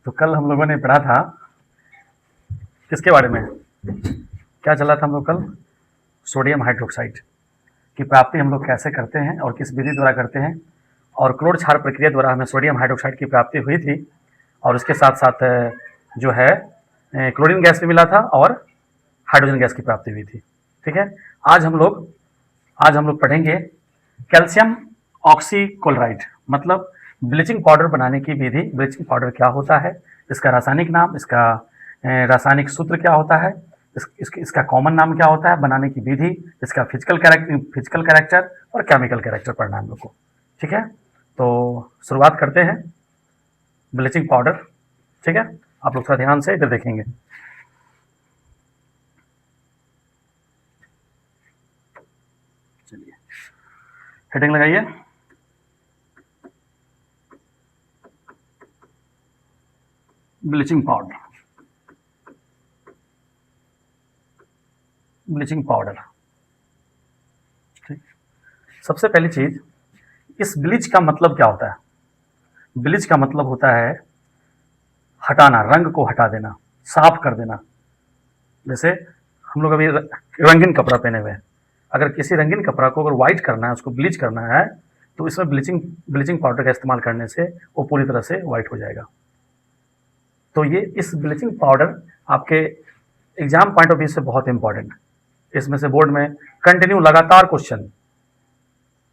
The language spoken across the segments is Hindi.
तो कल हम लोगों ने पढ़ा था किसके बारे में, क्या चला था हम लोग कल? सोडियम हाइड्रोक्साइड की प्राप्ति हम लोग कैसे करते हैं और किस विधि द्वारा करते हैं, और क्लोर क्षार प्रक्रिया द्वारा हमें सोडियम हाइड्रोक्साइड की प्राप्ति हुई थी, और उसके साथ साथ जो है क्लोरीन गैस भी मिला था और हाइड्रोजन गैस की प्राप्ति हुई थी। ठीक है, आज हम लोग पढ़ेंगे कैल्शियम ऑक्सीक्लोराइड, मतलब ब्लीचिंग पाउडर बनाने की विधि। ब्लीचिंग पाउडर क्या होता है, इसका रासायनिक नाम, इसका रासायनिक सूत्र क्या होता है, इसका कॉमन नाम क्या होता है, बनाने की विधि, इसका फिजिकल कैरेक्टर और केमिकल कैरेक्टर पढ़ना है हम लोग को। ठीक है, तो शुरुआत करते हैं ब्लीचिंग पाउडर। ठीक है, आप लोग थोड़ा ध्यान से इधर देखेंगे। चलिए हेडिंग लगाइए। Bleaching powder, bleaching powder. ठीक, सबसे पहली चीज, इस ब्लीच का मतलब क्या होता है? ब्लीच का मतलब होता है हटाना, रंग को हटा देना, साफ कर देना। जैसे हम लोग अभी रंगीन कपड़ा पहने हुए हैं, अगर किसी रंगीन कपड़ा को अगर व्हाइट करना है, उसको ब्लीच करना है, तो इसमें ब्लीचिंग पाउडर का इस्तेमाल करने से वो पूरी तरह से व्हाइट हो जाएगा। तो ये इस ब्लीचिंग पाउडर आपके एग्जाम पॉइंट ऑफ व्यू से बहुत इंपॉर्टेंट है। इसमें से बोर्ड में कंटिन्यू लगातार क्वेश्चन,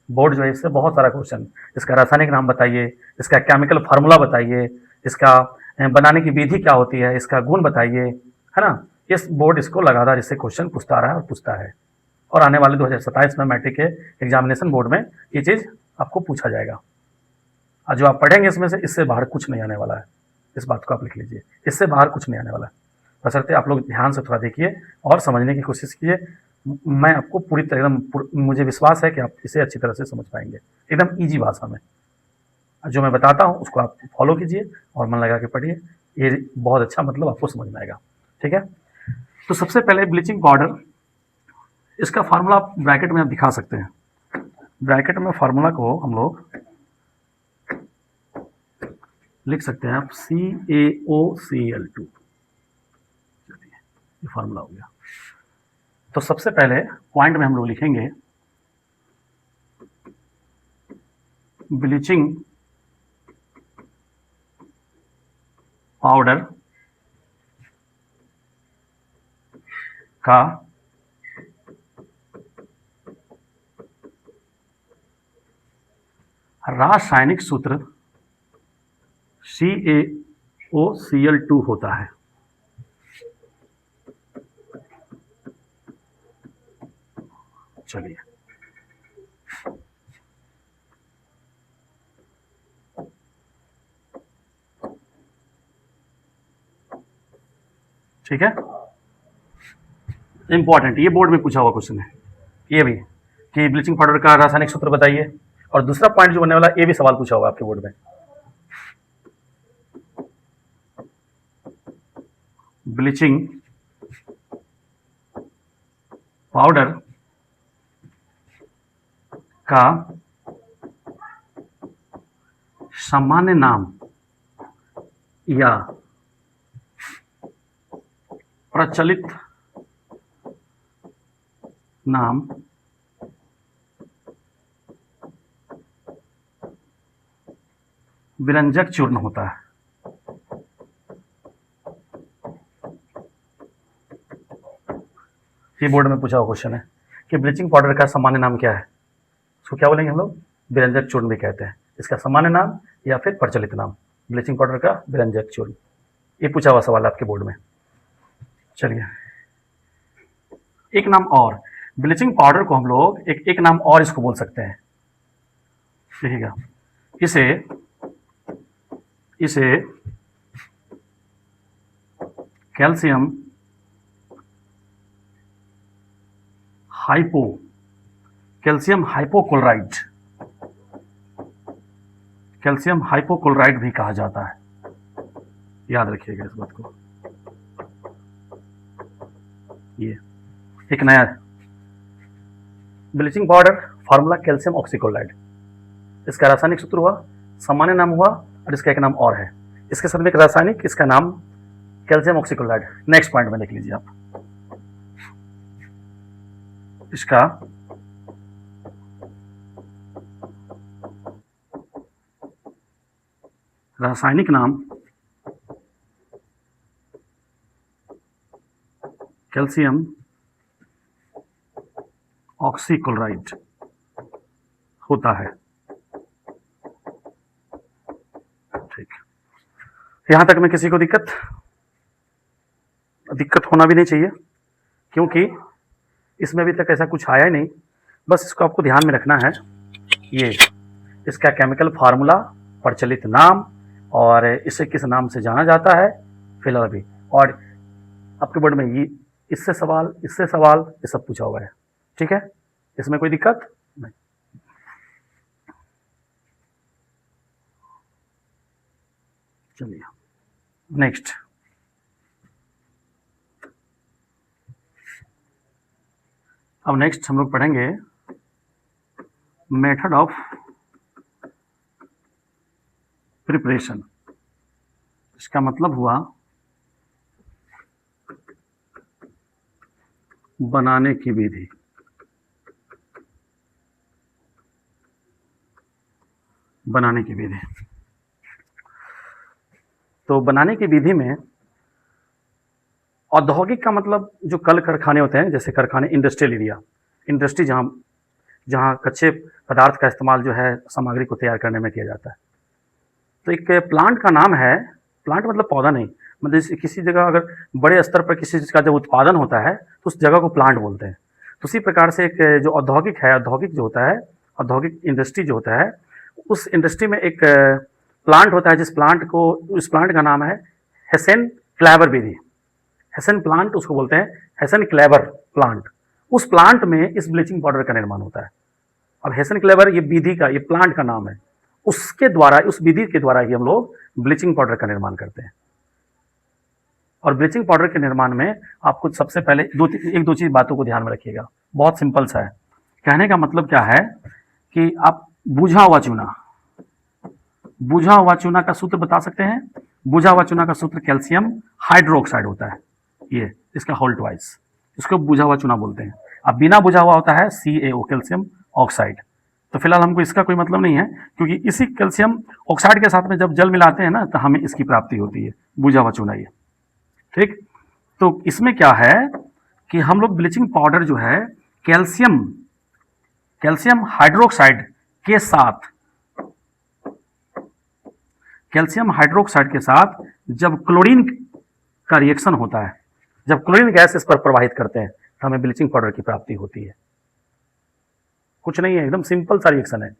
बोर्ड जो है इससे बहुत सारा क्वेश्चन, इसका रासायनिक नाम बताइए, इसका केमिकल फार्मूला बताइए, इसका बनाने की विधि क्या होती है, इसका गुण बताइए, है ना। इस बोर्ड इसको लगातार इससे क्वेश्चन पूछता रहा है और पूछता है, और आने वाले 2027 में मैट्रिक के एग्जामिनेशन बोर्ड में ये चीज़ आपको पूछा जाएगा। और जो आप पढ़ेंगे इसमें से, इससे बाहर कुछ नहीं आने वाला है। इस बात को आप लिख लीजिए, इससे बाहर कुछ नहीं आने वाला है। बशर्ते आप लोग ध्यान से थोड़ा देखिए और समझने की कोशिश कीजिए। मैं आपको पूरी तरह एकदम, मुझे विश्वास है कि आप इसे अच्छी तरह से समझ पाएंगे, एकदम ईजी भाषा में। जो मैं बताता हूँ उसको आप फॉलो कीजिए और मन लगा के पढ़िए, ये बहुत अच्छा मतलब आपको समझ में आएगा। ठीक है, तो सबसे पहले ब्लीचिंग पाउडर, इसका फार्मूला आप ब्रैकेट में आप दिखा सकते हैं। ब्रैकेट में फार्मूला को हम लोग लिख सकते हैं आप CaOCl2। चलिए, ये फार्मूला हो गया। तो सबसे पहले पॉइंट में हम लोग लिखेंगे ब्लीचिंग पाउडर का रासायनिक सूत्र CaOCl2 होता है। चलिए, ठीक है, इंपॉर्टेंट, ये बोर्ड में पूछा हुआ क्वेश्चन है ये भी, कि ब्लीचिंग पाउडर का रासायनिक सूत्र बताइए। और दूसरा पॉइंट जो बनने वाला, ये भी सवाल पूछा हुआ आपके बोर्ड में। ब्लीचिंग पाउडर का सामान्य नाम या प्रचलित नाम विरंजक चूर्ण होता है। ये बोर्ड में पूछा हुआ क्वेश्चन है कि ब्लीचिंग पाउडर का सामान्य नाम क्या है। उसको क्या बोलेंगे हम लोग? विरंजक चूर्ण भी कहते हैं। इसका सामान्य नाम या फिर प्रचलित नाम, ब्लीचिंग पाउडर का विरंजक चूर्ण। ये पूछा हुआ सवाल आपके बोर्ड में। चलिए, एक नाम और, ब्लीचिंग पाउडर को हम लोग एक नाम और इसको बोल सकते हैं। देखिएगा, इसे कैल्शियम हाइपोक्लोराइड भी कहा जाता है। याद रखिएगा इस बात को। ये एक नया bleaching powder, formula calcium oxychloride, इसका रासायनिक सूत्र हुआ, सामान्य नाम हुआ, और इसका एक नाम और है। इसके साथ में एक रासायनिक, इसका नाम कैल्शियम ऑक्सीक्लोराइड। नेक्स्ट पॉइंट में देख लीजिए आप, इसका रासायनिक नाम कैल्शियम ऑक्सीक्लोराइड होता है। ठीक, यहां तक में किसी को दिक्कत होना भी नहीं चाहिए, क्योंकि इसमें अभी तक ऐसा कुछ आया ही नहीं। बस इसको आपको ध्यान में रखना है, ये इसका केमिकल फार्मूला, प्रचलित नाम और इसे किस नाम से जाना जाता है फिलहाल अभी, और आपके बोर्ड में ये इससे सवाल ये सब पूछा हुआ है। ठीक है, इसमें कोई दिक्कत नहीं। चलिए नेक्स्ट, अब नेक्स्ट हम लोग पढ़ेंगे मेथड ऑफ प्रिपरेशन। इसका मतलब हुआ बनाने की विधि। बनाने की विधि, तो बनाने की विधि में औद्योगिक का मतलब जो कल कारखाने होते हैं, जैसे कारखाने, इंडस्ट्रियल एरिया, इंडस्ट्री जहाँ कच्चे पदार्थ का इस्तेमाल जो है सामग्री को तैयार करने में किया जाता है। तो एक प्लांट का नाम है, प्लांट मतलब पौधा नहीं, मतलब किसी जगह अगर बड़े स्तर पर किसी चीज़ का जब उत्पादन होता है तो उस जगह को प्लांट बोलते हैं। तो उसी प्रकार से एक जो औद्योगिक है, औद्योगिक जो होता है, औद्योगिक इंडस्ट्री जो होता है, उस इंडस्ट्री में एक प्लांट होता है, उस प्लांट का नाम है हेसेन क्लेवर विधि। हेसेन प्लांट उसको बोलते हैं, हेसेन क्लेवर प्लांट। उस प्लांट में इस ब्लीचिंग पाउडर का निर्माण होता है। अब हेसेन क्लेवर ये विधि का, ये प्लांट का नाम है, उसके द्वारा, उस विधि के द्वारा ही हम लोग ब्लीचिंग पाउडर का निर्माण करते हैं। और ब्लीचिंग पाउडर के निर्माण में आपको सबसे पहले एक दो चीज बातों को ध्यान में रखिएगा। बहुत सिंपल सा है, कहने का मतलब क्या है कि आप बुझा हुआ चूना का सूत्र बता सकते हैं। बुझा हुआ चूना का सूत्र कैल्शियम हाइड्रोक्साइड होता है, ये इसका होल ट्वाइस, इसको बुझा हुआ चूना बोलते हैं। अब बिना बुझा हुआ होता है CaO, कैल्शियम ऑक्साइड। तो फिलहाल हमको इसका कोई मतलब नहीं है, क्योंकि इसी कैल्शियम ऑक्साइड के साथ में जब जल मिलाते हैं ना, तो हमें इसकी प्राप्ति होती है, बुझा हुआ चूना ये। ठीक, तो इसमें क्या है कि हम लोग ब्लीचिंग पाउडर जो है कैल्शियम हाइड्रोक्साइड के साथ, कैल्शियम हाइड्रोक्साइड के साथ जब क्लोरीन का रिएक्शन होता है, जब क्लोरीन गैस इस पर प्रवाहित करते हैं, तो हमें ब्लीचिंग पाउडर की प्राप्ति होती है। कुछ नहीं है, एकदम सिंपल सा रिएक्शन है।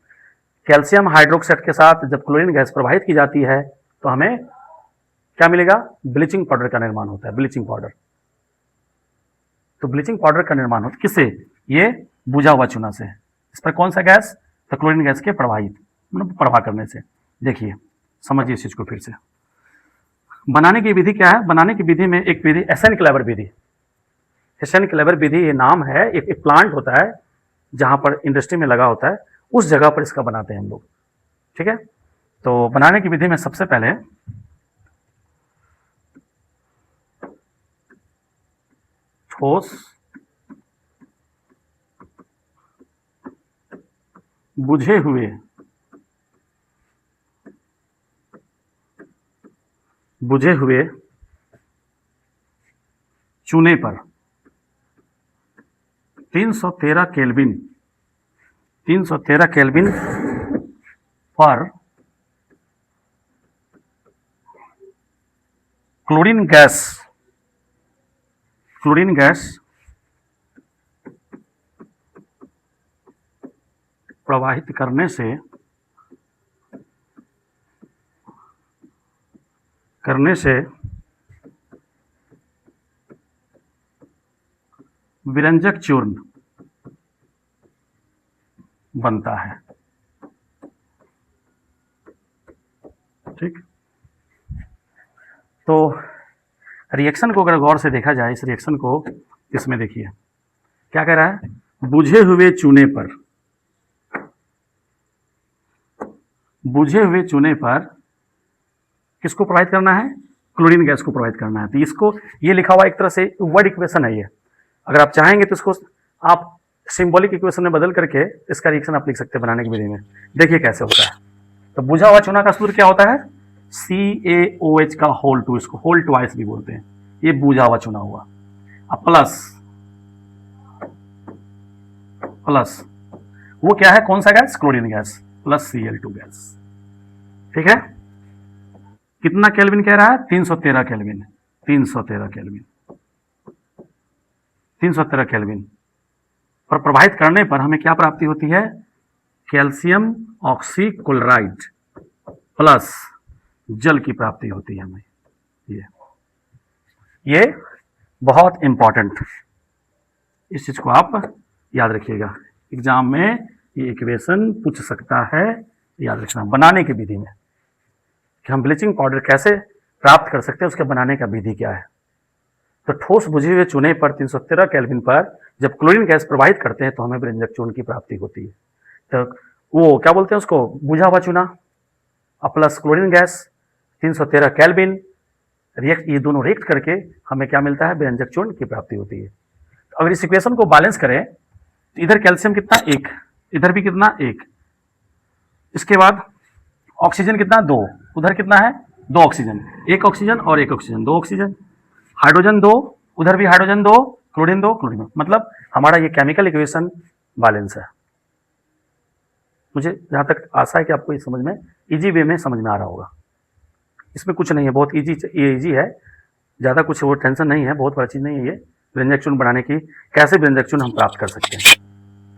कैल्शियम हाइड्रोक्साइड के साथ जब क्लोरीन गैस प्रवाहित की जाती है, तो हमें क्या मिलेगा? ब्लीचिंग पाउडर का निर्माण होता है, ब्लीचिंग पाउडर। तो ब्लीचिंग पाउडर का निर्माण होता है किससे? ये बुझा हुआ चूना से। इस पर कौन सा गैस? तो क्लोरीन गैस के प्रवाहित, मतलब प्रवाह करने से। देखिए, समझिए इस चीज को फिर से। बनाने की विधि क्या है? बनाने की विधि में एक विधि हेसेन क्लेवर विधि। हेसेन क्लेवर विधि ये नाम है, एक प्लांट होता है जहां पर इंडस्ट्री में लगा होता है, उस जगह पर इसका बनाते हैं हम लोग। ठीक है, तो बनाने की विधि में सबसे पहले ठोस बुझे हुए चूने पर 313 केल्विन पर क्लोरीन गैस प्रवाहित करने से विरंजक चूर्ण बनता है। ठीक, तो रिएक्शन को अगर गौर से देखा जाए, इस रिएक्शन को, इसमें देखिए क्या कह रहा है? बुझे हुए चूने पर किसको प्रोवाइड करना है? क्लोरीन गैस को प्रोवाइड करना है। तो इसको ये लिखा हुआ एक तरह से वर्ड इक्वेशन है ये। अगर आप चाहेंगे तो इसको आप सिंबॉलिक इक्वेशन में बदल करके इसका रिएक्शन आप लिख सकते हैं बनाने की विधि में। देखिए कैसे होता है। तो बुझा हुआ चूना का सूत्र क्या होता है? CaOH का होल 2, इसको होल ट्वाइस भी बोलते हैं। ये बुझा हुआ चूना हुआ। अब प्लस वो क्या है? कौन सा gas? Chlorine gas, plus Cl2 gas. ठीक है, कितना केल्विन कह रहा है? 313 केल्विन। 313 केल्विन, 313 केल्विन पर प्रवाहित करने पर हमें क्या प्राप्ति होती है? कैल्शियम ऑक्सीक्लोराइड प्लस जल की प्राप्ति होती है हमें। ये बहुत इंपॉर्टेंट, इस चीज को आप याद रखिएगा। एग्जाम में ये इक्वेशन पूछ सकता है, याद रखना बनाने की विधि में कि हम ब्लीचिंग पाउडर कैसे प्राप्त कर सकते हैं, उसके बनाने का विधि क्या है। तो ठोस बुझे हुए चूने पर 313 केल्विन पर जब क्लोरीन गैस प्रवाहित करते हैं तो हमें व्यंजक चूर्ण की प्राप्ति होती है। तो वो क्या बोलते हैं उसको? बुझा हुआ चूना plus chlorine gas 313 kelvin react, ये दोनों रिएक्ट करके हमें क्या मिलता है? व्यंजक चूर्ण की प्राप्ति होती है। तो अगर इस इक्वेशन को बैलेंस करें तो इधर कैल्शियम कितना? 1, इधर भी कितना? 1, इसके बाद ऑक्सीजन कितना? 2, उधर कितना है? 2 ऑक्सीजन, 1 ऑक्सीजन और 1 ऑक्सीजन, 2 ऑक्सीजन, हाइड्रोजन 2, उधर भी हाइड्रोजन 2, क्लोरीन 2, क्लोरीन 2, मतलब हमारा ये केमिकल इक्वेशन बैलेंस है। मुझे जहां तक आशा है कि आपको ये समझ में इजी वे में समझ में आ रहा होगा। इसमें कुछ नहीं है, बहुत इजी, ये इजी है, ज़्यादा कुछ वो टेंशन नहीं है, बहुत बड़ा चीज़ नहीं है ये। व्यंजक चूर्ण बनाने की कैसे व्यंजक चूर्ण हम प्राप्त कर सकते हैं।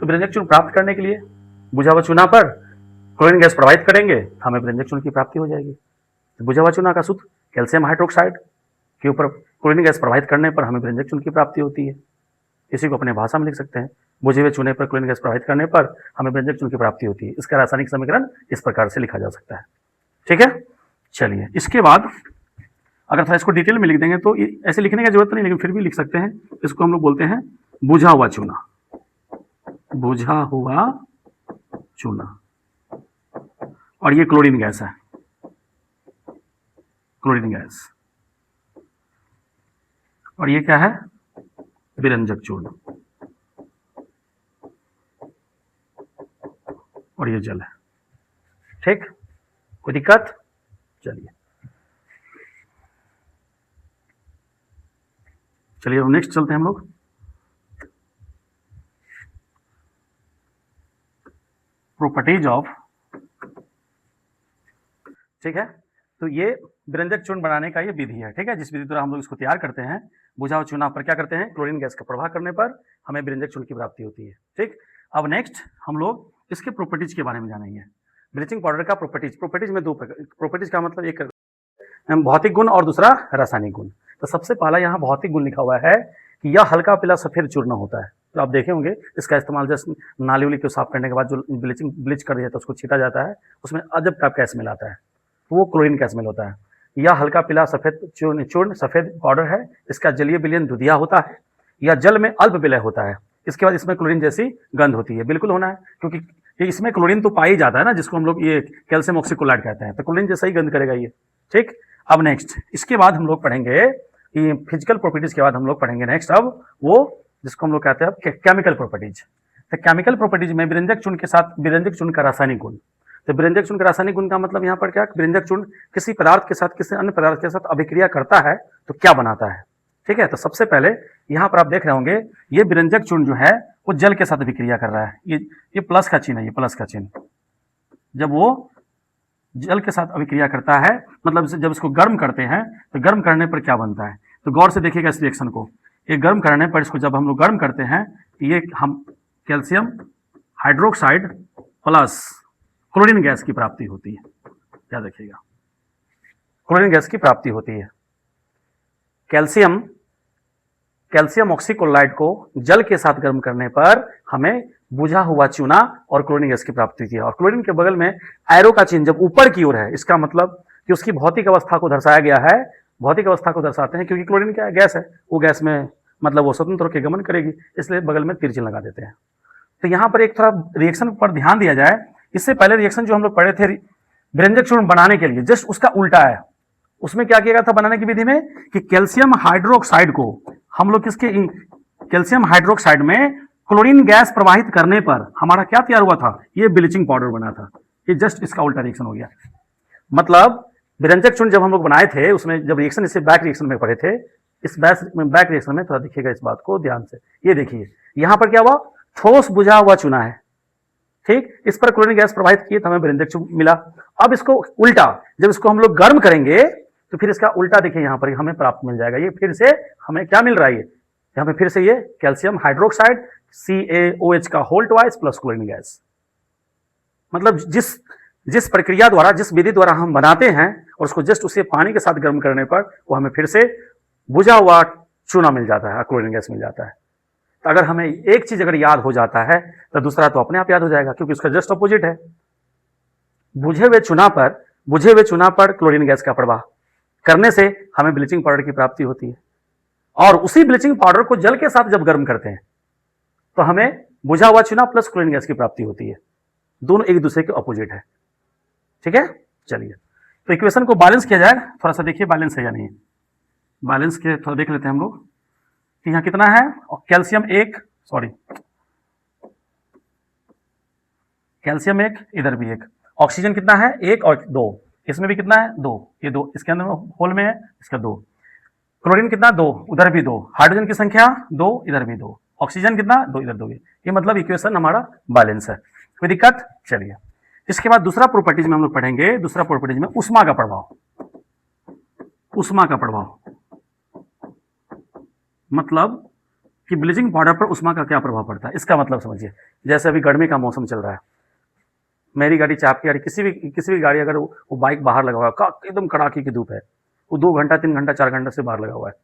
तो व्यंजक चूर्ण प्राप्त करने के लिए बुझा हुआ चूना पर क्लोरीन गैस प्रवाहित करेंगे, हमें व्यंजक चूर्ण की प्राप्ति हो जाएगी। तो बुझा हुआ चूना का सूत्र कैल्शियम हाइड्रोक्साइड के ऊपर क्लोरीन गैस प्रवाहित करने पर हमें व्यंजक चूर्ण की प्राप्ति होती है। इसी को अपने भाषा में लिख सकते हैं, बुझे हुए चूने पर क्लोरीन गैस प्रवाहित करने पर हमें व्यंजक चूर्ण की प्राप्ति होती है। इसका रासायनिक समीकरण इस प्रकार से लिखा जा सकता है। ठीक है, चलिए इसके बाद अगर थोड़ा इसको डिटेल में लिख देंगे तो ऐसे लिखने की जरूरत नहीं, लेकिन फिर भी लिख सकते हैं। इसको हम लोग बोलते हैं बुझा हुआ चूना, बुझा हुआ चूना, और ये क्लोरीन गैस है, क्लोरीन गैस, और ये क्या है? विरंजक चूर्ण, और ये जल है। ठीक, कोई दिक्कत? चलिए अब नेक्स्ट चलते हैं हम लोग। प्रॉपर्टीज ऑफ, ठीक है, तो ये व्यंजक चूर्ण बनाने का ये विधि है। ठीक है, जिस विधि द्वारा हम लोग इसको तैयार करते हैं, बुझा हुआ चूना पर क्या करते हैं? क्लोरीन गैस का प्रवाह करने पर हमें व्यंजक चूर्ण की प्राप्ति होती है। ठीक, अब नेक्स्ट हम लोग इसके प्रॉपर्टीज के बारे में जानेंगे। ब्लीचिंग पाउडर का प्रॉपर्टीज में 2 प्रकार, प्रॉपर्टीज का मतलब एक भौतिक गुण और दूसरा रासायनिक गुण। तो सबसे पहला यहाँ भौतिक गुण लिखा हुआ है कि यह हल्का पीला सफेद चूर्ण होता है। तो आप देखे होंगे इसका इस्तेमाल जस्ट नाली उली को साफ करने के बाद जो ब्लीच कर दिया था उसको छीटा जाता है, उसमें अजब टाइप का स्मेल आता है, तो वो क्लोरीन का स्मेल होता है। यह हल्का पीला सफेद चूर्ण सफेद पाउडर है। इसका जलीय विलयन दुधिया होता है, यह जल में अल्प विलय होता है। इसके बाद इसमें क्लोरीन जैसी गंध होती है, बिल्कुल होना है, क्योंकि इसमें क्लोरीन तो पाई जाता है ना, जिसको हम लोग ये कैल्शियम ऑक्सीक्लोराइड कहते हैं, तो क्लोरीन जैसा ही गंध करेगा ये। ठीक, अब नेक्स्ट इसके बाद हम लोग पढ़ेंगे फिजिकल प्रॉपर्टीज के बाद हम लोग पढ़ेंगे नेक्स्ट अब वो जिसको हम लोग कहते हैं केमिकल प्रॉपर्टीज। तो केमिकल प्रॉपर्टीज में व्यंजक चूर्ण के साथ व्यंजक चूर्ण का रासायनिक गुण। तो व्यंजक चूर्ण का रासायनिक गुण का मतलब यहाँ पर क्या? व्यंजक चूर्ण किसी पदार्थ के साथ किसी अन्य पदार्थ के साथ अभिक्रिया करता है तो क्या बनाता है। ठीक है, तो सबसे पहले यहाँ पर आप देख रहे होंगे ये व्यंजक चूर्ण जो है वो जल के साथ अभिक्रिया कर रहा है। ये प्लस का चिन्ह है, ये प्लस का चिन्ह। जब वो जल के साथ अभिक्रिया करता है, मतलब जब इसको गर्म करते हैं तो गर्म करने पर क्या बनता है, तो गौर से देखिएगा इस रिएक्शन को। ये गर्म करने पर इसको जब हम लोग गर्म करते हैं तो ये हम calcium hydroxide plus chlorine gas की प्राप्ति होती है। याद रखिएगा, क्लोरीन गैस की प्राप्ति होती है। कैल्शियम ऑक्सीक्लोराइड को जल के साथ गर्म करने पर हमें बुझा हुआ चूना और क्लोरीन गैस की प्राप्ति होती है। और क्लोरीन के बगल में एरो का चिन्ह जब ऊपर की ओर है, इसका मतलब कि उसकी भौतिक अवस्था को दर्शाया गया है। भौतिक अवस्था को दर्शाते हैं क्योंकि क्लोरीन क्या गैस है, वो गैस में मतलब वो स्वतंत्र होकर गमन करेगी, इसलिए बगल में तीर चिन्ह लगा देते हैं। तो यहाँ पर एक थोड़ा रिएक्शन पर ध्यान दिया जाए। इससे पहले रिएक्शन जो हम लोग पढ़े थे व्यंजक चूर्ण बनाने के लिए, जस्ट उसका उल्टा है। उसमें क्या किया गया था बनाने की विधि में कि कैल्शियम हाइड्रोक्साइड को हम लोग कैल्शियम हाइड्रोक्साइड में क्लोरीन गैस प्रवाहित करने पर हमारा क्या तैयार हुआ था, ये ब्लीचिंग पाउडर बना था। ये जस्ट इसका उल्टा रिएक्शन हो गया। मतलब विरंजक चूर्ण जब हम लोग बनाए थे, उसमें जब रिएक्शन इससे बैक रिएक्शन में पढ़े थे, इस बैक रिएक्शन में थोड़ा देखिएगा इस बात को ध्यान से। ये देखिए यहां पर क्या हुआ, ठोस बुझा हुआ चूना है, ठीक, इस पर क्लोरीन गैस प्रवाहित किए तो हमें विरंजक चूर्ण मिला। अब इसको उल्टा जब इसको हम लोग गर्म करेंगे तो फिर इसका उल्टा देखिए यहां पर हमें प्राप्त मिल जाएगा। ये फिर से हमें क्या मिल रहा है, यहां पे फिर से ये कैल्शियम हाइड्रोक्साइड CaOH का whole twice plus chlorine gas. मतलब जिस प्रक्रिया द्वारा, जिस विधि द्वारा हम बनाते हैं और उसको जस्ट उसे पानी के साथ गर्म करने पर वो हमें फिर से बुझा हुआ चूना मिल जाता है, क्लोरीन गैस मिल जाता है। तो अगर हमें एक चीज अगर याद हो जाता है तो दूसरा तो अपने आप याद हो जाएगा, क्योंकि उसका जस्ट अपोजिट है। बुझे हुए चूना पर क्लोरीन गैस का प्रवाह करने से हमें ब्लीचिंग पाउडर की प्राप्ति होती है, और उसी ब्लीचिंग पाउडर को जल के साथ जब गर्म करते हैं तो हमें बुझा हुआ चूना प्लस क्लोरीन गैस की प्राप्ति होती है। दोनों एक दूसरे के अपोजिट है, ठीक है। चलिए तो इक्वेशन को बैलेंस किया जाए, थोड़ा सा देखिए बैलेंस है या नहीं। बैलेंस के थोड़ा देख लेते हैं हम लोग कि यहां कितना है, और कैल्शियम एक, इधर भी एक, ऑक्सीजन कितना है 1 और 2, इसमें भी कितना है 2, ये 2 इसके अंदर होल में है, इसका 2, क्लोरीन कितना 2, उधर भी 2, हाइड्रोजन की संख्या 2, इधर भी 2, ऑक्सीजन कितना 2, इधर 2। ये मतलब इक्वेशन हमारा बैलेंस है, कोई दिक्कत। चलिए इसके बाद दूसरा प्रॉपर्टीज में हम लोग पढ़ेंगे। दूसरा प्रॉपर्टीज में उष्मा का प्रभाव, मतलब कि ब्लीचिंग पाउडर पर उष्मा का क्या प्रभाव पड़ता है, इसका मतलब समझिए। जैसे अभी गर्मी का मौसम चल रहा है, मेरी गाड़ी चाहे आपकी गाड़ी, किसी भी गाड़ी, अगर वो बाइक बाहर लगा हुआ है, एकदम कड़ाके की धूप है, वो 2 घंटा 3 घंटा 4 घंटा से बाहर लगा हुआ है,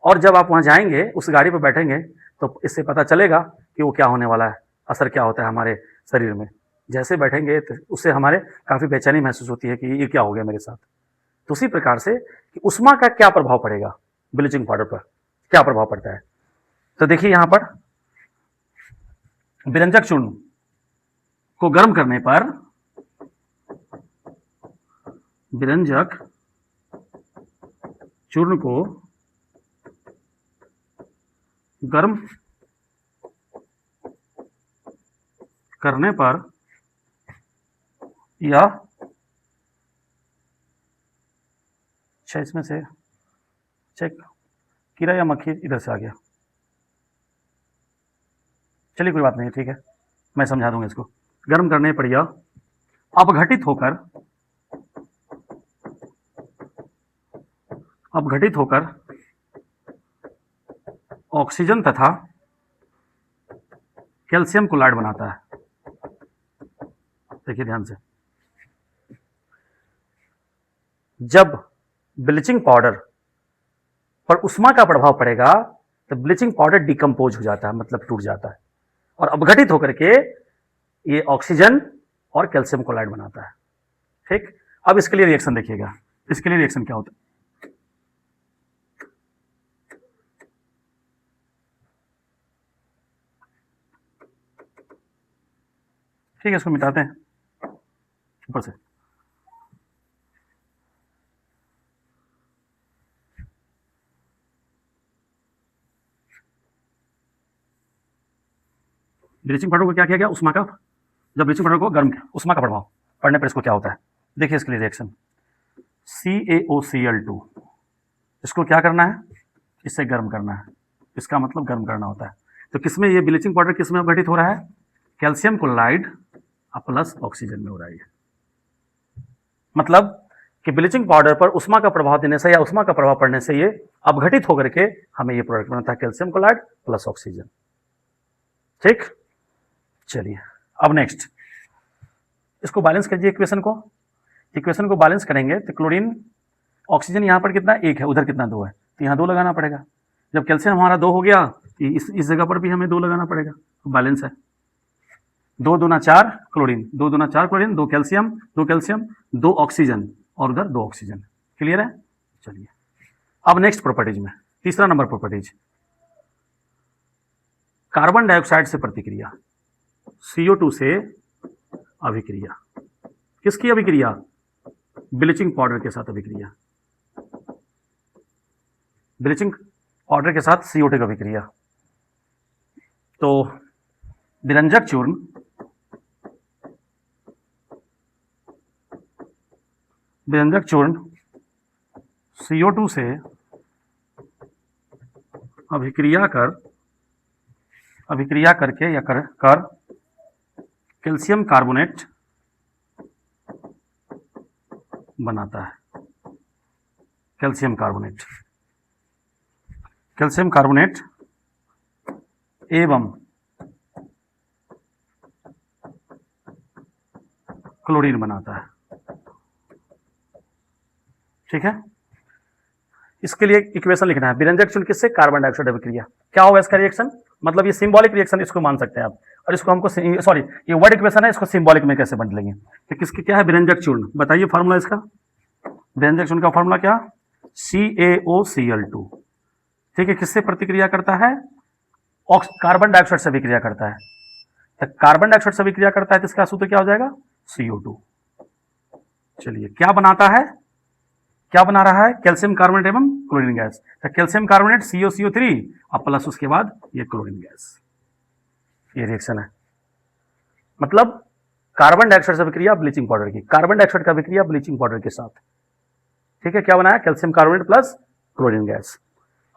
और जब आप वहां जाएंगे उस गाड़ी पर बैठेंगे तो इससे पता चलेगा कि वो क्या होने वाला है, असर क्या होता है हमारे शरीर में। जैसे बैठेंगे तो उससे हमारे काफी बेचैनी महसूस होती है कि ये क्या हो गया मेरे साथ। तो उसी प्रकार से कि उष्मा का क्या प्रभाव पड़ेगा ब्लीचिंग पाउडर पर, क्या प्रभाव पड़ता है। तो देखिए यहां पर विरंजक चूर्ण को गर्म करने पर, विरंजक चूर्ण को गर्म करने पर यह, अच्छा इसमें से चेक, कीड़ा या मक्खी इधर से आ गया, चलिए कोई बात नहीं, ठीक है, मैं समझा दूंगा इसको। गर्म करने पर यह अपघटित होकर ऑक्सीजन तथा कैल्शियम क्लोराइड बनाता है। देखिए ध्यान से, जब ब्लीचिंग पाउडर पर उष्मा का प्रभाव पड़ेगा तो ब्लीचिंग पाउडर डिकम्पोज हो जाता है, मतलब टूट जाता है, और अपघटित होकर के ये ऑक्सीजन और कैल्शियम क्लोराइड बनाता है, ठीक। अब इसके लिए रिएक्शन देखिएगा, इसके लिए रिएक्शन क्या होता है। ठीक है, इसको मिटाते हैं ऊपर से। ब्लीचिंग पाउडर को क्या किया गया, उष्मा का, जब ब्लीचिंग पाउडर को गर्म किया, उष्मा का प्रभाव पड़ने पर इसको क्या होता है, देखिए इसके लिए रिएक्शन CaOCl2, इसको क्या करना है, इससे गर्म करना है, इसका मतलब गर्म करना होता है। तो किसमें ये ब्लीचिंग पाउडर किसमें अपघटित हो रहा है, कैल्शियम क्लोराइड प्लस ऑक्सीजन में हो रहा है। मतलब कि ब्लीचिंग पाउडर पर उष्मा का प्रभाव देने से या उष्मा का प्रभाव पड़ने से ये अपघटित होकर के हमें ये प्रोडक्ट बनता है, कैल्शियम क्लोराइड प्लस ऑक्सीजन, ठीक। चलिए अब नेक्स्ट इसको बैलेंस कीजिए, इक्वेशन को बैलेंस करेंगे तो क्लोरीन, ऑक्सीजन यहां पर कितना 1 है, उधर कितना 2 है, तो यहां 2 लगाना पड़ेगा। जब कैल्शियम हमारा 2 हो गया तो इस जगह पर भी हमें 2 लगाना पड़ेगा, तो बैलेंस है। 2 दूना 4 क्लोरीन, 2 दूना 4 क्लोरीन, 2 कैल्शियम, 2 ऑक्सीजन, और उधर 2 ऑक्सीजन। क्लियर है। चलिए अब नेक्स्ट प्रॉपर्टीज में, तीसरा नंबर प्रॉपर्टीज, कार्बन डाइऑक्साइड से प्रतिक्रिया, CO2 से अभिक्रिया। किसकी अभिक्रिया, ब्लीचिंग पाउडर के साथ अभिक्रिया। ब्लीचिंग पाउडर के साथ CO2 का विक्रिया। तो विरंजक चूर्ण CO2 से अभिक्रिया करके या कर कैल्शियम कार्बोनेट बनाता है। कैल्शियम कार्बोनेट एवं क्लोरीन बनाता है। ठीक है, इसके लिए इक्वेशन लिखना है। विरंजक चूर्ण किससे? कार्बन डाइऑक्साइड अभिक्रिया। क्या होगा इसका रिएक्शन? मतलब ये सिंबॉलिक रिएक्शन इसको मान सकते हैं आप, और इसको हमको सॉरी ये वर्ड इक्वेशन है, इसको सिंबॉलिक में कैसे बदलेंगे? तो किसकी क्या है? विरंजक चूर्ण। बताइए फार्मूला इसका। विरंजक चूर्ण का फार्मूला क्या? CaOCl2। ठीक है, किससे प्रतिक्रिया करता है? कार्बन डाइऑक्साइड से अभिक्रिया करता है। तो कार्बन डाइऑक्साइड से अभिक्रिया करता है तो इसका सूत्र क्या हो जाएगा? CO2। चलिए, क्या बनाता है? क्या बना रहा है? कैल्शियम कार्बोनेट एवं क्लोरीन गैस। तो कैल्शियम कार्बोनेट COCO3 और प्लस उसके बाद ये क्लोरीन गैस। ये रिएक्शन है। मतलब कार्बन डाइऑक्साइड से अभिक्रिया ब्लीचिंग पाउडर की, कार्बन डाइऑक्साइड का अभिक्रिया ब्लीचिंग पाउडर के साथ। ठीक है, क्या बनाया? Calcium carbonate plus chlorine gas.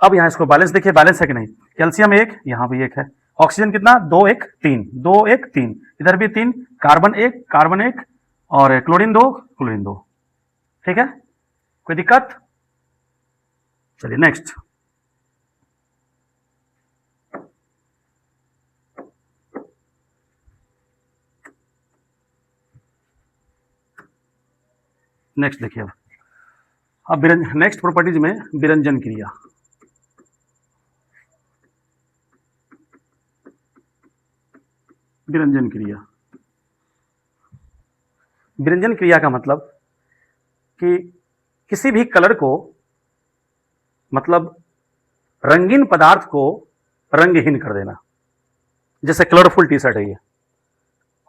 अब यहां इसको बैलेंस देखिए, बैलेंस है कि नहीं? कैल्शियम 1, यहां भी 1 है। ऑक्सीजन कितना? 2 1 3, 2 1 3, इधर भी 3, कार्बन 1 और क्लोरीन 2। ठीक है, कोई दिक्कत? चलिए नेक्स्ट। देखिए, अब नेक्स्ट प्रॉपर्टीज में विरंजन क्रिया। विरंजन क्रिया का मतलब कि किसी भी कलर को, मतलब रंगीन पदार्थ को रंगहीन कर देना। जैसे कलरफुल टी शर्ट है ये,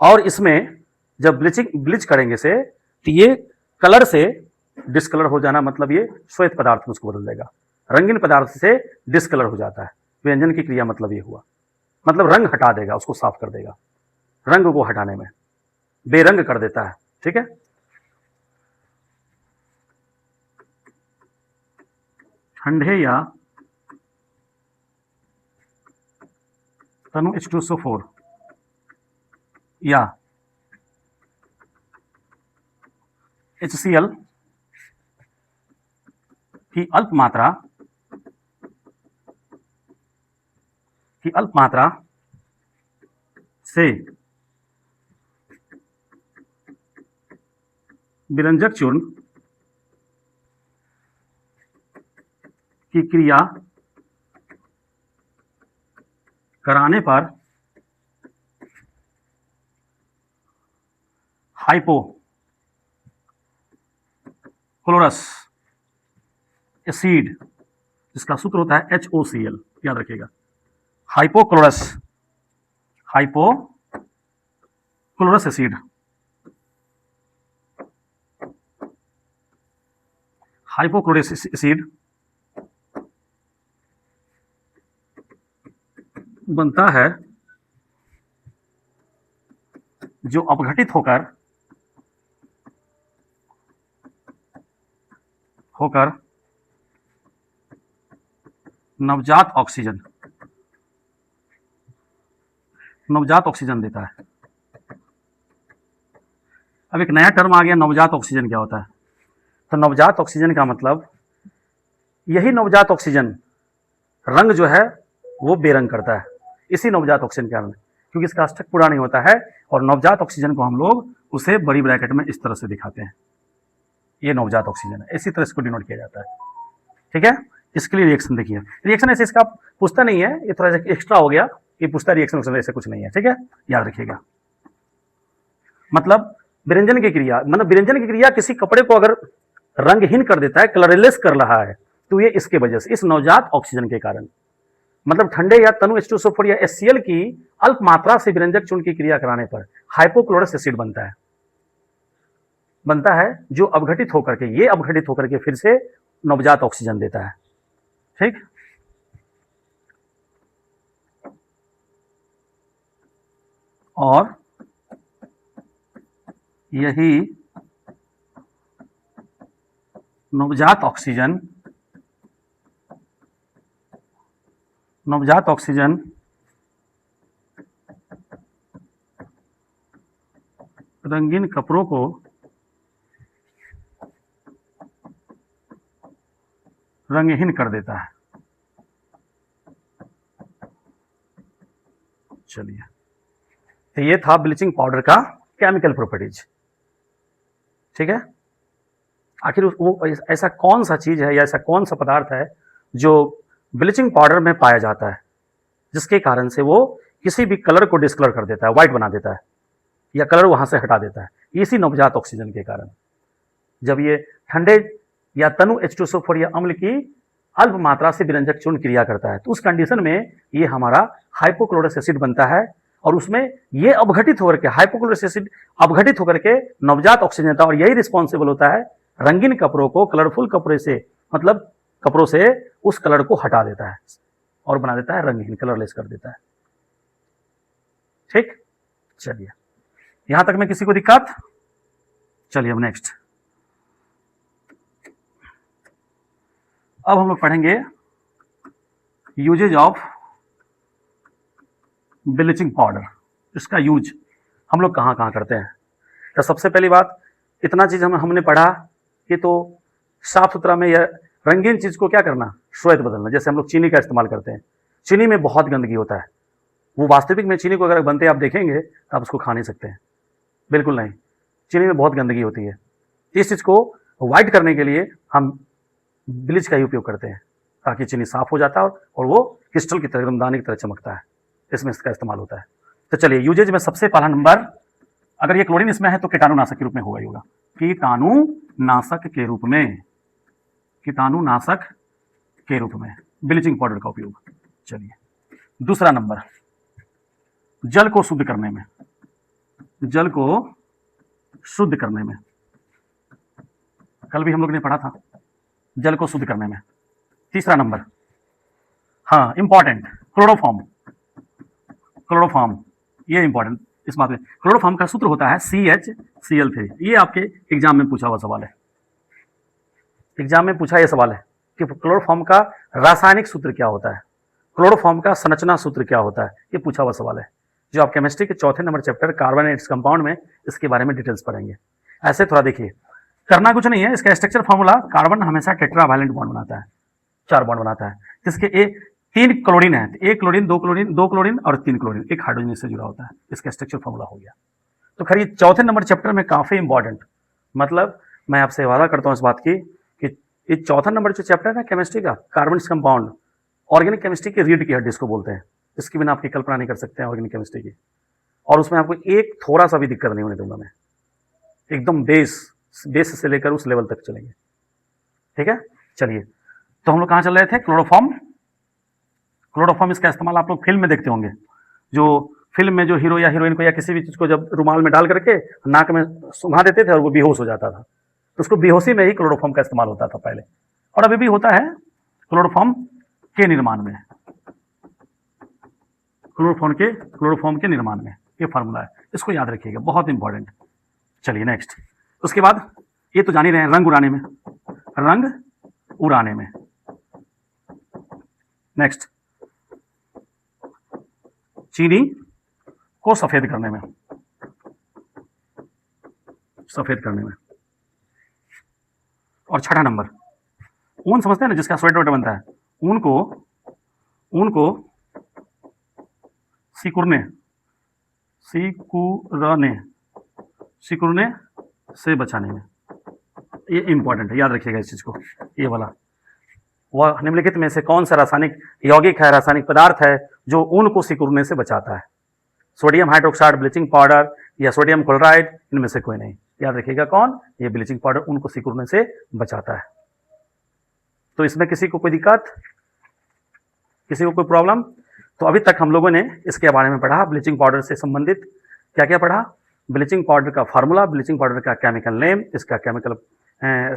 और इसमें जब ब्लीच करेंगे से तो ये कलर से डिस्कलर हो जाना, मतलब ये श्वेत पदार्थ में उसको बदल देगा। रंगीन पदार्थ से डिस्कलर हो जाता है। विरंजन की क्रिया मतलब ये हुआ, मतलब रंग हटा देगा, उसको साफ कर देगा। रंग को हटाने में बेरंग कर देता है। ठीक है, ठंडे या तनु H2SO4 या HCl की अल्प मात्रा से विरंजक चूर्ण की क्रिया कराने पर हाइपोक्लोरस एसिड, जिसका सूत्र होता है HOCl, याद रखिएगा। हाइपोक्लोरस एसिड हाइपोक्लोरस एसिड बनता है जो अपघटित होकर नवजात ऑक्सीजन देता है। अब एक नया टर्म आ गया, नवजात ऑक्सीजन क्या होता है? तो नवजात ऑक्सीजन का मतलब, यही नवजात ऑक्सीजन रंग जो है वो बेरंग करता है, इसी नवजात ऑक्सीजन के कारण, क्योंकि इसका अष्टक पूरा नहीं होता है। और नवजात ऑक्सीजन को हम लोग उसे बड़ी ब्रैकेट में इस तरह से दिखाते हैं, ये नवजात ऑक्सीजन है, इसी तरह इसको डिनोट किया जाता है। ठीक है, इसके लिए रिएक्शन देखिए। रिएक्शन ऐसे इसका पूछता नहीं है, ये थोड़ा एक्स्ट्रा हो गया, ये पूछता रिएक्शन ऐसे कुछ नहीं है। ठीक है, याद रखिएगा। मतलब विरंजन की क्रिया, किसी कपड़े को अगर रंगहीन कर देता है, कलरलेस कर रहा है, तो ये इसके वजह से, इस नवजात ऑक्सीजन के कारण। मतलब ठंडे या तनु H2SO4 या HCl की अल्प मात्रा से विरंजक चूर्ण की क्रिया कराने पर हाइपोक्लोरस एसिड बनता है जो ये अपघटित होकर के फिर से नवजात ऑक्सीजन देता है। ठीक। और यही नवजात ऑक्सीजन रंगीन कपड़ों को रंगहीन कर देता है। चलिए, तो ये था ब्लीचिंग पाउडर का केमिकल प्रॉपर्टीज। ठीक है, आखिर वो ऐसा कौन सा चीज है या ऐसा कौन सा पदार्थ है जो ब्लीचिंग पाउडर में पाया जाता है, जिसके कारण से वो किसी भी कलर को डिस्कलर कर देता है, व्हाइट बना देता है या कलर वहां से हटा देता है, इसी नवजात ऑक्सीजन के कारण। जब ये ठंडे या तनु H2SO4 या अम्ल की अल्प मात्रा से विरंजक चूर्ण क्रिया करता है, तो उस कंडीशन में ये हमारा हाइपोक्लोरस एसिड बनता है और उसमें ये अपघटित होकर के हाइपोक्लोरस एसिड अपघटित होकर के नवजात ऑक्सीजन देता है, और यही रिस्पॉन्सिबल होता है रंगीन कपड़ों को, कलरफुल कपड़े से, मतलब कपड़ों से उस कलर को हटा देता है और बना देता है रंगहीन, कलरलेस कर देता है। ठीक, चलिए यहां तक में किसी को दिक्कत? चलिए अब नेक्स्ट, अब हम लोग पढ़ेंगे यूजेज ऑफ ब्लीचिंग पाउडर। इसका यूज हम लोग कहां कहां करते हैं। तो सबसे पहली बात, इतना चीज हमने पढ़ा कि तो साफ सुथरा में यह रंगीन चीज को क्या करना, श्वेत बदलना। जैसे हम लोग चीनी का इस्तेमाल करते हैं, चीनी में बहुत गंदगी होता है, वो वास्तविक में चीनी को अगर बनते आप देखेंगे तो आप उसको खा नहीं सकते हैं, बिल्कुल नहीं, चीनी में बहुत गंदगी होती है। इस चीज को व्हाइट करने के लिए हम ब्लीच का ही उपयोग करते हैं, ताकि चीनी साफ हो जाता है और वो क्रिस्टल की तरह, एकदम दाने की तरह चमकता है, इसमें इसका इस्तेमाल होता है। तो चलिए यूजेज में सबसे पहला नंबर, अगर ये क्लोरीन इसमें है तो कीटाणुनाशक के रूप में होगा ही होगा, कीटाणुनाशक के रूप में, कीटाणुनाशक के रूप में ब्लीचिंग पाउडर का उपयोग। चलिए दूसरा नंबर, जल को शुद्ध करने में, जल को शुद्ध करने में, कल भी हम लोग ने पढ़ा था जल को शुद्ध करने में। तीसरा नंबर, हाँ इंपॉर्टेंट, क्लोरोफॉर्म, क्लोरोफॉर्म ये इंपॉर्टेंट इस बात में। क्लोरोफॉर्म का सूत्र होता है CHCl3। ये आपके एग्जाम में पूछा हुआ सवाल है, एग्जाम में पूछा यह सवाल है कि क्लोरोफॉर्म का रासायनिक सूत्र क्या होता है, क्लोरोफॉर्म का संरचना सूत्र क्या होता है, ये पूछा हुआ सवाल है, जो आप केमिस्ट्री के चौथे number chapter carbon and its compound में इसके बारे में डिटेल्स पढ़ेंगे। ऐसे थोड़ा देखिए, करना कुछ नहीं है, इसका स्ट्रक्चर फॉर्मूला, कार्बन हमेशा टेट्रावैलेंट बॉन्ड बनाता है, 4 बॉन्ड बनाता है, जिसके 3 क्लोरीन है, 1 क्लोरीन, 2 क्लोरीन, 2 क्लोरीन और 3 क्लोरीन, एक हाइड्रोजन इससे जुड़ा होता है, इसका स्ट्रक्चर फॉर्मूला हो गया। तो खैर ये चौथे नंबर चैप्टर में काफी इंपॉर्टेंट, मतलब मैं आपसे वादा करता हूं इस बात की कि ये चौथा नंबर जो चैप्टर है केमिस्ट्री का, कार्बन कंपाउंड, ऑर्गेनिक केमिस्ट्री की रीढ़ की हड्डी इसको बोलते हैं, इसकी बिना आपकी कल्पना नहीं कर सकते हैं ऑर्गेनिक केमिस्ट्री की, और उसमें आपको एक थोड़ा सा भी दिक्कत नहीं होने दूंगा मैं, एकदम बेस से लेकर उस लेवल तक चलेंगे। ठीक है, चलिए तो हम लोग कहां चल रहे थे, क्लोरोफॉर्म। क्लोरोफॉर्म इसका इस्तेमाल आप लोग फिल्म में देखते होंगे, जो फिल्म में जो हीरो या हीरोइन को या किसी भी चीज को जब रुमाल में डाल करके नाक में सुंघा देते थे और वो बेहोश हो जाता था, तो उसको बेहोशी में ही क्लोरोफॉर्म का इस्तेमाल होता था पहले, और अभी भी होता है क्लोरोफॉर्म के निर्माण में, क्लोरोफॉर्म के निर्माण में ये फार्मूला है, इसको याद रखिएगा, बहुत इंपॉर्टेंट। चलिए नेक्स्ट, उसके बाद ये तो जान ही रहे हैं, रंग उड़ाने में, रंग उड़ाने में। नेक्स्ट, चीनी को सफेद करने में, सफेद करने में। और छठा नंबर, ऊन समझते हैं ना, जिसका स्वेटर वेटर बनता है, ऊन को सिकुड़ने से बचाने में, ये इंपॉर्टेंट है, याद रखिएगा इस चीज को। ये वाला, वह निम्नलिखित में से कौन सा रासायनिक यौगिक है, रासायनिक पदार्थ है जो ऊन को सिकुड़ने से बचाता है? सोडियम हाइड्रोक्साइड, ब्लीचिंग पाउडर या सोडियम क्लोराइड, इनमें से कोई नहीं, याद रखिएगा कौन, ये ब्लीचिंग पाउडर ऊन को सिकुड़ने से बचाता है। तो इसमें किसी को कोई दिक्कत, किसी को कोई प्रॉब्लम? तो अभी तक हम लोगों ने इसके बारे में पढ़ा, ब्लीचिंग पाउडर से संबंधित क्या क्या पढ़ा, ब्लीचिंग पाउडर का फार्मूला, ब्लीचिंग पाउडर का केमिकल नेम, इसका केमिकल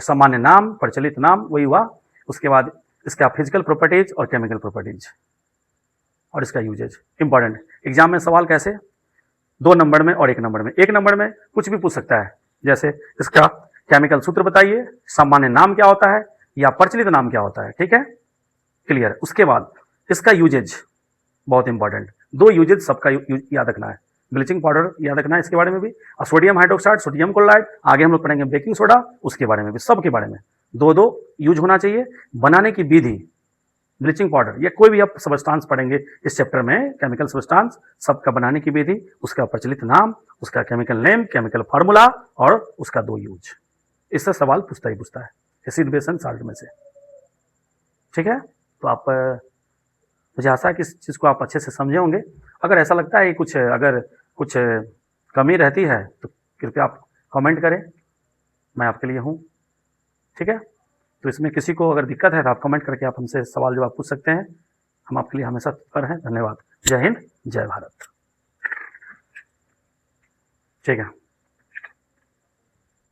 सामान्य नाम, प्रचलित नाम, वही हुआ। उसके बाद इसका फिजिकल प्रॉपर्टीज और केमिकल प्रॉपर्टीज और इसका यूजेज। इंपॉर्टेंट, एग्जाम में सवाल कैसे 2 नंबर में और 1 नंबर में। 1 नंबर में कुछ भी पूछ सकता है, जैसे इसका केमिकल सूत्र बताइए, सामान्य नाम क्या होता है या प्रचलित नाम क्या होता है, ठीक है, क्लियर। उसके बाद इसका यूजेज बहुत इंपॉर्टेंट, 2 यूजेज सबका याद रखना है। ब्लीचिंग पाउडर याद रखना है इसके बारे में भी, और सोडियम हाइड्रोक्साइड, सोडियम क्लोराइड, आगे हम लोग पढ़ेंगे बेकिंग सोडा, उसके बारे में भी, सबके बारे में 2-2 यूज होना चाहिए। बनाने की विधि, ब्लीचिंग पाउडर या कोई भी आप सब्सटेंस पढ़ेंगे इस चैप्टर में, केमिकल सब्सटेंस, सबका बनाने की विधि, उसका प्रचलित नाम, उसका केमिकल नेम, केमिकल फार्मूला और उसका 2 यूज। इससे सवाल पूछता ही पूछता है एसिड बेस एंड साल्ट में से, ठीक है। तो आप, मुझे आशा है कि इस चीज़ को आप अच्छे से समझे होंगे। अगर ऐसा लगता है कि अगर कुछ कमी रहती है तो कृपया आप कमेंट करें, मैं आपके लिए हूँ, ठीक है। तो इसमें किसी को अगर दिक्कत है तो आप कमेंट करके आप हमसे सवाल जवाब पूछ सकते हैं, हम आपके लिए हमेशा तत्पर हैं। धन्यवाद। जय हिंद, जय भारत, ठीक है।